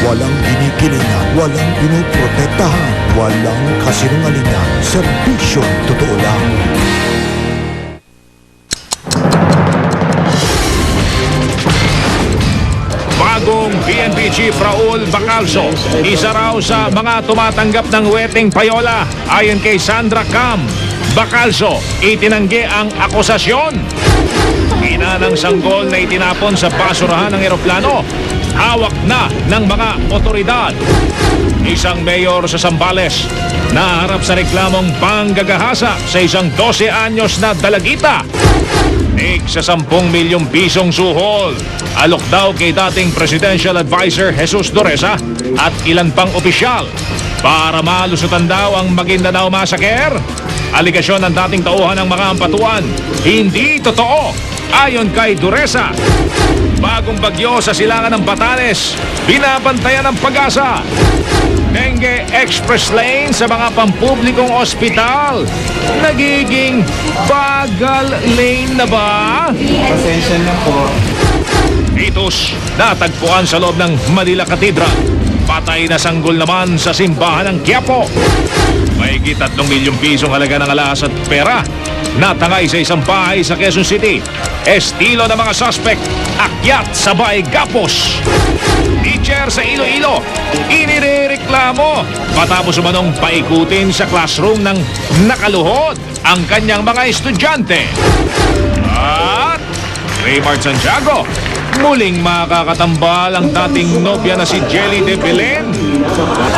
Walang ginigilingan, walang pinoprotektahan, walang kasinungalingan, serbisyong totoo lang. Bagong PNP Chief Raul Bacalso, isa raw sa mga tumatanggap ng weteng payola. Ayon kay Sandra Cam, Bacalso itinanggi ang akusasyon. Ina ng sanggol na itinapon sa basurahan ng eroplano, hawak na ng mga otoridad. Isang mayor sa Zambales naharap sa reklamong panggagahasa sa isang 12 anyos na dalagita. Tig sa 10 milyong pisong suhol. Alok daw kay dating Presidential Advisor Jesus Doresa at ilan pang opisyal para malusutan daw ang Maguindanao Massacre. Aligasyon ng dating tauhan ng mga ampatuan, hindi totoo. Ayon kay Doresa, bagong bagyo sa silangan ng Batanes, binabantayan ng Pag-asa. Dengue Express Lane sa mga pampublikong ospital, nagiging bagal lane na ba? Pasensya na po. Itos, natagpuan sa loob ng Manila Cathedral. Patay na sanggol naman sa simbahan ng Quiapo. Mahigit 3 milyong pisong halaga ng alahas at pera natangay sa isang bahay sa Quezon City. Estilo ng mga suspect, akyat sabay gapos. Teacher sa Iloilo, inirereklamo matapos umanong paikutin sa classroom ng nakaluhod ang kanyang mga estudyante. At Raymart Santiago, muling makakatambal ang dating nobya na si Jelly de Belen.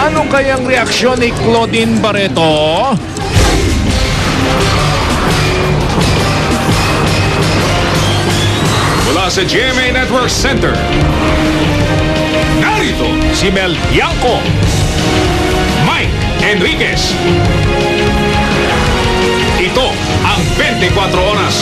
Ano kayang reaksyon ni Claudine Barreto? Mula sa GMA Network Center, narito si Mel Bianco, Mike Enriquez. Ito ang 24 oras.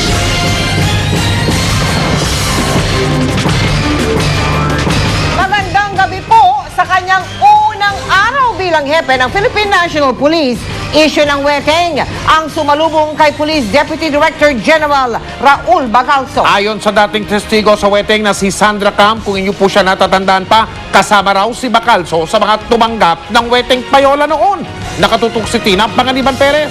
Magandang gabi po sa kanyang unang araw bilang hepe ng Philippine National Police. Issue ng weteng ang sumalubong kay Police Deputy Director General Raul Bacalso. Ayon sa dating testigo sa weteng na si Sandra Cam, kung inyo po siya natatandaan pa, kasama raw si Bacalso sa mga tumanggap ng weteng payola noon. Nakatutok si Tina Panganiban Perez.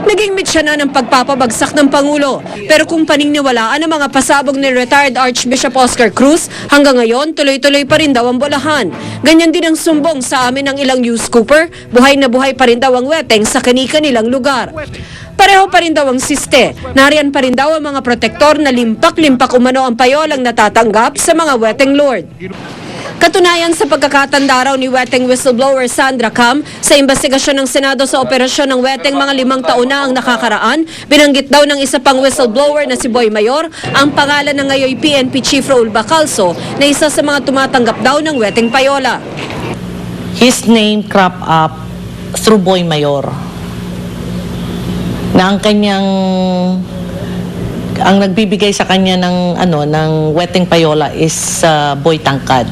Naging mitya na ng pagpapabagsak ng Pangulo. Pero kung paniniwalaan ang mga pasabog ni retired Archbishop Oscar Cruz, hanggang ngayon tuloy-tuloy pa rin daw ang bolahan. Ganyan din ang sumbong sa amin ng ilang news scooper, buhay na buhay pa rin daw ang weteng sa kani-kanilang lugar. Pareho pa rin daw ang siste. Nariyan pa rin daw ang mga protektor na limpak-limpak umano ang payolang natatanggap sa mga weteng lord. Katunayan sa pagkakatanda raw ni weteng whistleblower Sandra Cam sa investigasyon ng Senado sa operasyon ng weteng mga 5 taon na ang nakakaraan, binanggit daw ng isa pang whistleblower na si Boy Mayor ang pangalan ng ngayon PNP Chief Raul Bacalso na isa sa mga tumatanggap daw ng weteng payola. His name crop up through Boy Mayor. Na ang nagbibigay sa kanya ng weteng payola is Boy Tangkad.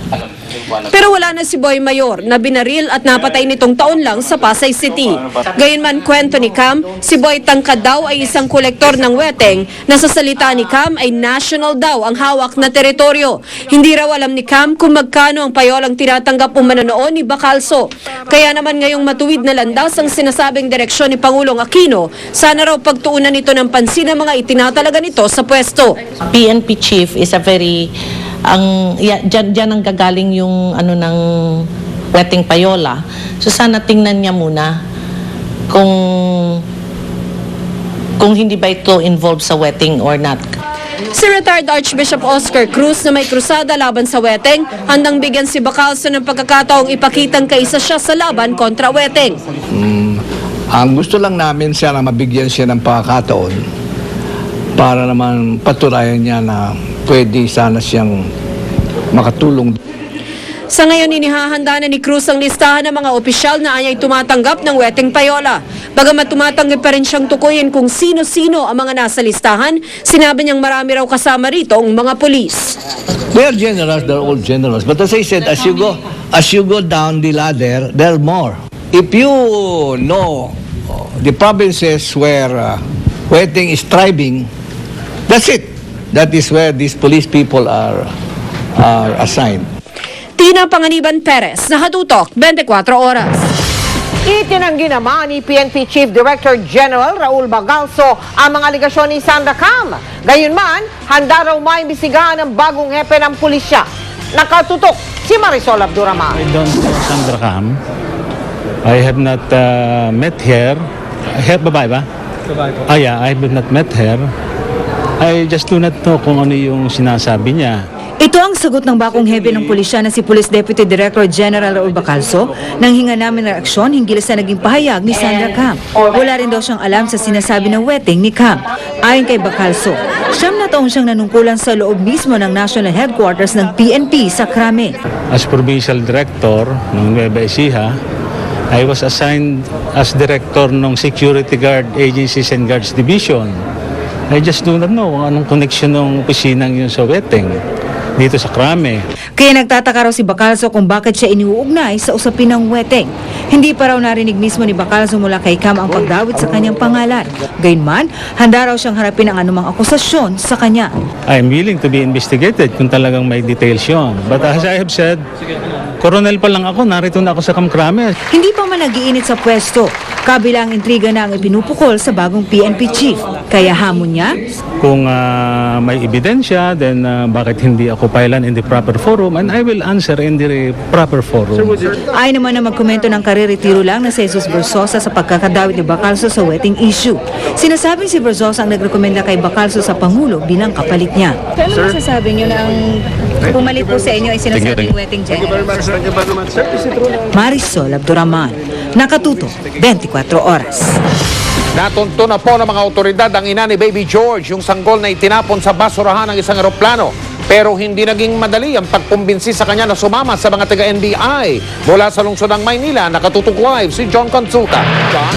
Pero wala na si Boy Mayor na binaril at napatay nitong taon lang sa Pasay City. Gayunman kwento ni Cam, si Boy Tangkad daw ay isang kolektor ng weteng na sa salita ni Cam ay national daw ang hawak na teritoryo. Hindi raw alam ni Cam kung magkano ang payolang tinatanggap umano noon ni Bacalso. Kaya naman ngayong matuwid na landas ang sinasabing direksyon ni Pangulong Aquino, sana raw pagtuunan nito ng pansin ang mga itinatalaga nito sa pwesto. PNP chief is a very diyan ang gagaling yung ng weteng payola. So sana tingnan niya muna kung hindi ba ito involved sa weteng or not. Si retired Archbishop Oscar Cruz na may krusada laban sa weteng, handang bigyan si Bacalso ng pagkakataong ipakitang kaisa siya sa laban kontra weteng. Ang gusto lang namin siya na mabigyan siya ng pagkakataon para naman patunayan niya na pwede sana siyang makatulong. Sa ngayon, inihahanda na ni Cruz ang listahan ng mga opisyal na anyay tumatanggap ng weteng payola. Bagamat tumatanggap pa rin siyang tukuyin kung sino-sino ang mga nasa listahan, sinabi niyang marami raw kasama rito ang mga pulis. They're generals, they're all generals. But as I said, as you go down the ladder, there are more. If you know the provinces where weteng is thriving, that's it. That is where these police people are assigned. Tina Panganiban Perez, Nakatutok, 24 Oras. Itinanggi naman ni PNP Chief Director General Raul Bagalso ang mga aligasyon ni Sandra Cam. Gayunman, handa raw maimbestigahan ng bagong hepe ng pulisya. Nakatutok si Marisol Abduraman. I don't know Sandra Cam. I have not met her. Babae ba? Babae po. Yeah, I have not met her. I just do not know kung ano yung sinasabi niya. Ito ang sagot ng bakong hepe ng pulisya na si Police Deputy Director General Raul Bacalso nang hinga namin ng reaksyon hinggil sa naging pahayag ni Sandra Cam. Wala rin daw siyang alam sa sinasabi ng wedding ni Cam. Ayon kay Bacalso, 9 na taon siyang nanungkulan sa loob mismo ng National Headquarters ng PNP sa Krame. As Provincial Director ng Nueva Ecija, I was assigned as Director ng Security Guard Agencies and Guards Division. I just do not know kung anong connection ng opisinang yun sa wedding dito sa Krame. Kaya nagtataka raw si Bacalso kung bakit siya iniuugnay sa usapin ng wedding. Hindi pa raw narinig mismo ni Bacalso mula kay Cam ang pagdawit sa kanyang pangalan. Gayunman, handa raw siyang harapin ang anumang akusasyon sa kanya. I am willing to be investigated kung talagang may details yun. But as I have said, Coronel pa lang ako, narito na ako sa Krame. Hindi pa man nag-iinit sa pwesto. Kabilang intriga na ang ipinupukol sa bagong PNP chief. Kaya hamon niya, Kung may ebidensya, then bakit hindi ako pailan in the proper forum, and I will answer in the proper forum. ay naman na magkomento ng kariretiro lang na si Jesus Versosa sa pagkakadawit ni Bacalso sa wedding issue. Sinasabing si Versosa ang nagrekomenda kay Bacalso sa Pangulo bilang kapalit niya. Ano masasabi niyo na ang pumalit po sa inyo ay sinasabing wedding general? Marisol Abduraman, Nakatuto, 24 Oras. Natunto na po ng mga otoridad ang ina ni Baby George, yung sanggol na itinapon sa basurahan ng isang eroplano. Pero hindi naging madali ang pagkumbinsi sa kanya na sumama sa mga taga-NBI. Mula sa lungsod ng Maynila, Nakatutok Live si John Consulta. John?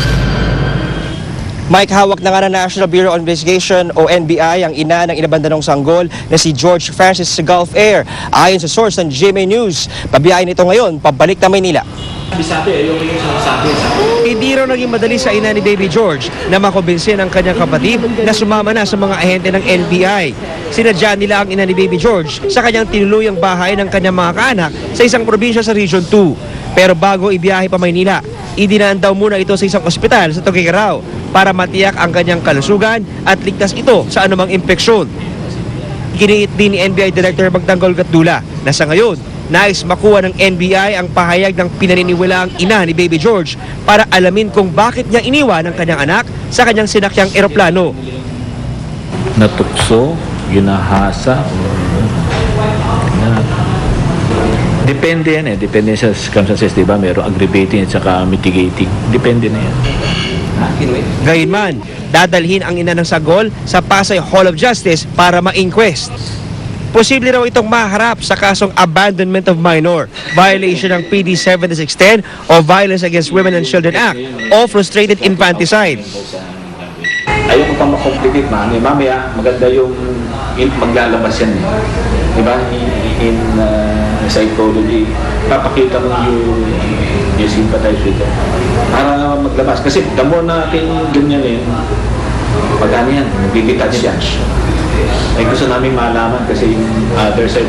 Mike, hawak na nga ng National Bureau of Investigation o NBI ang ina ng inabandanong sanggol na si George Francis sa Gulf Air. Ayon sa source ng GMA News, pabiyahin ito ngayon pabalik na Maynila. Hindi raw naging madali sa ina ni Baby George na makumbinsin ang kanyang kapatid na sumama na sa mga ahente ng NBI. Sinadya nila ang ina ni Baby George sa kanyang tinuluyang bahay ng kanyang mga kaanak sa isang probinsya sa Region 2. Pero bago ibiyahe pa Maynila, idinaan daw muna ito sa isang ospital sa Tuguegarao para matiyak ang kanyang kalusugan at ligtas ito sa anumang impeksyon. Giniit din ni NBI Director Magtanggol Gatdula na sa ngayon, nais makuha ng NBI ang pahayag ng pinaniniwalaang ina ni Baby George para alamin kung bakit niya iniwan ang kanyang anak sa kanyang sinakyang eroplano. Natukso, ginahasa, depende yan eh. Depende sa circumstances, di ba? Meron aggravating at saka mitigating. Depende na yan. Gayunman, dadalhin ang ina ng sanggol sa Pasay Hall of Justice para ma-inquest. Posible raw itong maharap sa kasong abandonment of minor, violation ng PD 7610 o Violence Against Women and Children Act o frustrated infanticide. Ayaw ko pang makomplicate, mamaya maganda yung maglalabas yan. Di ba? In psychology, papakita mo yung sympathize with it. Para maglabas. Kasi the more natin ganyan pag-ano yan, nagdidetach yan. Ay gusto namin malaman kasi yung other side.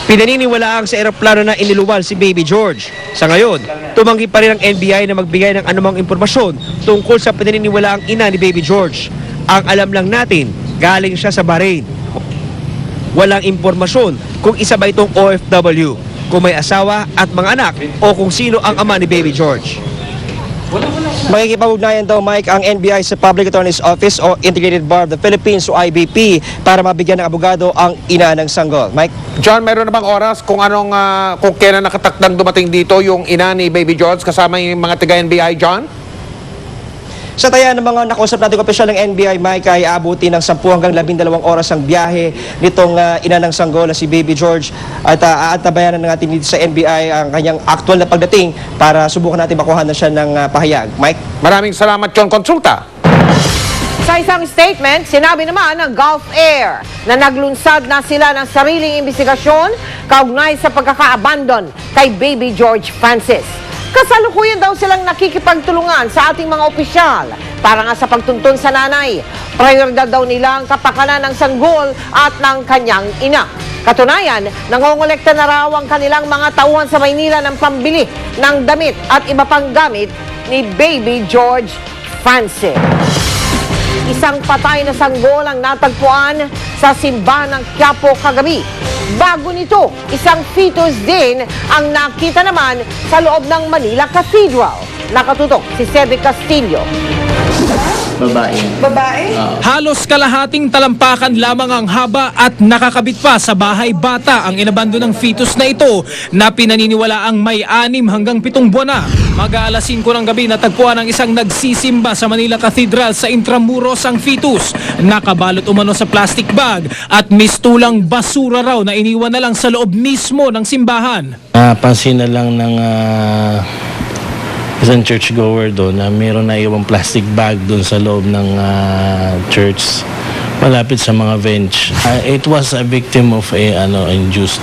Pinaniniwalaang sa eroplano na iniluwal si Baby George. Sa ngayon, tumanggi pa rin ang NBI na magbigay ng anumang impormasyon tungkol sa pinaniniwalaang ina ni Baby George. Ang alam lang natin, galing siya sa Bahrain. Walang impormasyon kung isa ba itong OFW, kung may asawa at mga anak o kung sino ang ama ni Baby George. Makikipag-ugnayan daw, Mike, ang NBI sa Public Attorney's Office o Integrated Bar of the Philippines o IBP para mabigyan ng abogado ang ina ng sanggol. Mike? John, meron na bang oras kung kung kailan nakatakdang dumating dito yung ina ni Baby George kasama yung mga taga-NBI, John? Sa taya ng mga nakausap natin opisyal ng NBI, Mike, ay abuti ng 10 hanggang 12 oras ang biyahe nitong ina ng sanggol na si Baby George at aantabayan na natin dito sa NBI ang kanyang actual na pagdating para subukan natin makuha na siya ng pahayag. Mike? Maraming salamat, John Consulta. Sa isang statement, sinabi naman ng Gulf Air na naglunsad na sila ng sariling investigasyon kaugnay sa pagkaka-abandon kay Baby George Francis. Kasalukuyan daw silang nakikipagtulungan sa ating mga opisyal para nga sa pagtuntun sa nanay. Prioridad daw nila ang kapakanan ng sanggol at ng kanyang ina. Katunayan, nangongolekta na raw ang kanilang mga tauhan sa Maynila ng pambili ng damit at iba pang gamit ni Baby George Francis. Isang patay na sanggol ang natagpuan sa simbahan ng Quiapo kagabi. Bago nito, isang fetus din ang nakita naman sa loob ng Manila Cathedral. Nakatutok si Cedric Castillo. Babae? Halos kalahating talampakan lamang ang haba at nakakabit pa sa bahay bata ang inabando ng fetus na ito na pinaniniwala ang may 6 hanggang 7 buwan na. Mag-aalas 5 ng gabi natagpuan ang isang nagsisimba sa Manila Cathedral sa Intramuros ang fetus. Nakabalot umano sa plastic bag at mistulang basura raw na iniwan na lang sa loob mismo ng simbahan. Pansin na lang ng isang churchgoer doon na mayroon na iwang plastic bag doon sa loob ng church malapit sa mga bench. It was a victim of a induced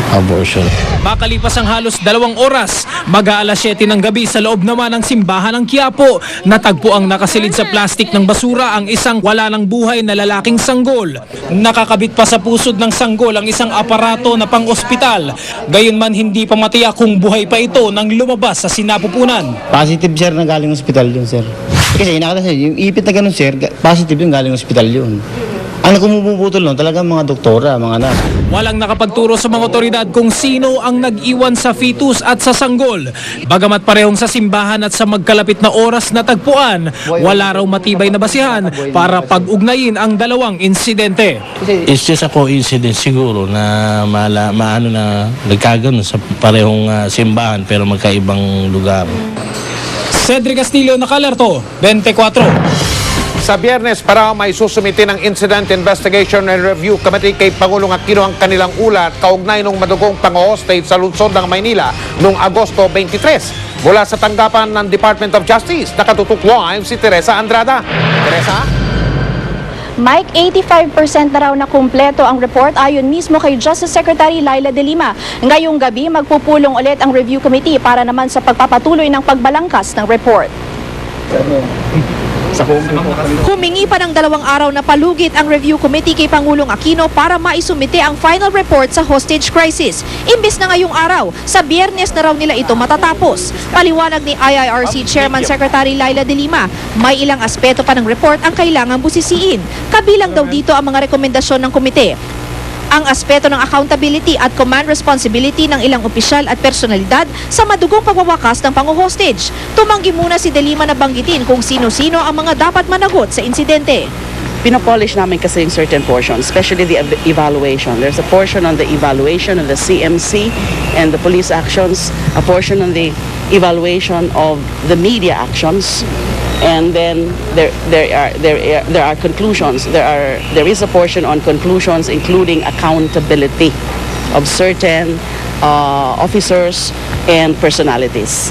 abortion. Makalipas ang halos 2 oras, mag-aalas 7 ng gabi sa loob naman ng simbahan ng Quiapo, natagpo ang nakasilid sa plastik ng basura ang isang wala ng buhay na lalaking sanggol. Nakakabit pa sa pusod ng sanggol ang isang aparato na pang-ospital. Gayunman hindi pa matiyak kung buhay pa ito nang lumabas sa sinapupunan. Positive sir na galing ospital yun sir. Kasi nakita sir, yung ipit na ganun sir, positive yung galing ospital yun. Ang kumuputol nun, talagang mga doktora, mga anak. Walang nakapagturo sa mga otoridad kung sino ang nag-iwan sa fetus at sa sanggol. Bagamat parehong sa simbahan at sa magkalapit na oras na tagpuan, wala raw matibay na basihan para pag-ugnayin ang dalawang insidente. It's just a coincidence siguro na maano na nagkaganon sa parehong simbahan pero magkaibang lugar. Cedric Castillo, Nakalerto, 24. Sa Biyernes, para may susumiti ng Incident Investigation and Review Committee kay Pangulong Aquino ang kanilang ulat kaugnay ng madugong pang-hostage sa lungsod ng Maynila noong Agosto 23. Mula sa tanggapan ng Department of Justice, nakatutok live si Teresa Andrada. Teresa? Mike, 85% na raw na kumpleto ang report ayon mismo kay Justice Secretary Laila De Lima. Ngayong gabi, magpupulong ulit ang review committee para naman sa pagpapatuloy ng pagbalangkas ng report. Humingi pa ng 2 araw na palugit ang review committee kay Pangulong Aquino para maisumite ang final report sa hostage crisis. Imbis na ngayong araw, sa Biyernes na raw nila ito matatapos. Paliwanag ni IIRC Chairman Secretary Laila De Lima, may ilang aspeto pa ng report ang kailangang busisiin. Kabilang daw dito ang mga rekomendasyon ng komite. Ang aspeto ng accountability at command responsibility ng ilang opisyal at personalidad sa madugong pagwawakas ng pang-hostage. Tumanggi muna si De Lima na banggitin kung sino-sino ang mga dapat managot sa insidente. Pinapolish namin kasi yung certain portions, especially the evaluation. There's a portion on the evaluation of the CMC and the police actions, a portion on the evaluation of the media actions. And then there are conclusions. There is a portion on conclusions including accountability of certain officers and personalities.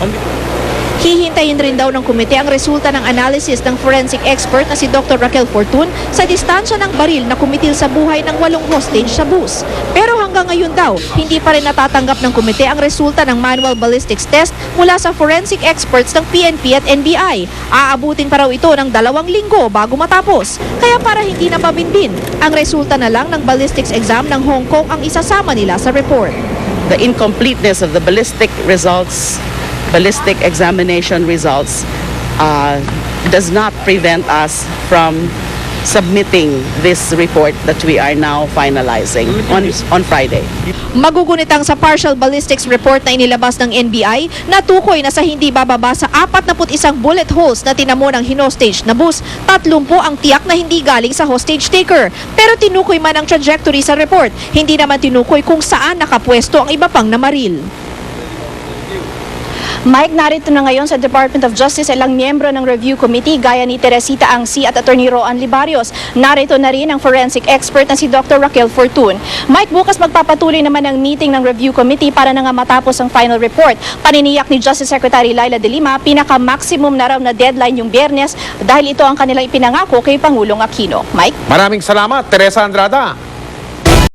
Hihintayin rin daw ng komite ang resulta ng analysis ng forensic expert na si Dr. Raquel Fortun sa distansya ng baril na kumitil sa buhay ng 8 hostage sa bus. Pero hanggang ngayon daw, hindi pa rin natatanggap ng komite ang resulta ng manual ballistics test mula sa forensic experts ng PNP at NBI. Aabutin pa raw ito ng 2 linggo bago matapos. Kaya para hindi na pabinbin, ang resulta na lang ng ballistics exam ng Hong Kong ang isasama nila sa report. The incompleteness of the ballistic examination results does not prevent us from submitting this report that we are now finalizing on Friday. Magugunitang sa partial ballistics report na inilabas ng NBI, natukoy na sa hindi bababa sa 41 bullet holes na tinamo ng hinostage na bus, 30 ang tiyak na hindi galing sa hostage taker. Pero tinukoy man ang trajectory sa report, hindi naman tinukoy kung saan nakapwesto ang iba pang namaril. Mike, narito na ngayon sa Department of Justice ilang miyembro ng review committee gaya ni Teresita Angsi at Attorney Roan Libarios. Narito na rin ang forensic expert na si Dr. Raquel Fortun. Mike, bukas magpapatuloy naman ang meeting ng review committee para na nga matapos ang final report. Paniniyak ni Justice Secretary Laila De Lima, pinaka-maximum na raw na deadline yung Biyernes dahil ito ang kanilang ipinangako kay Pangulong Aquino. Mike? Maraming salamat, Teresa Andrada.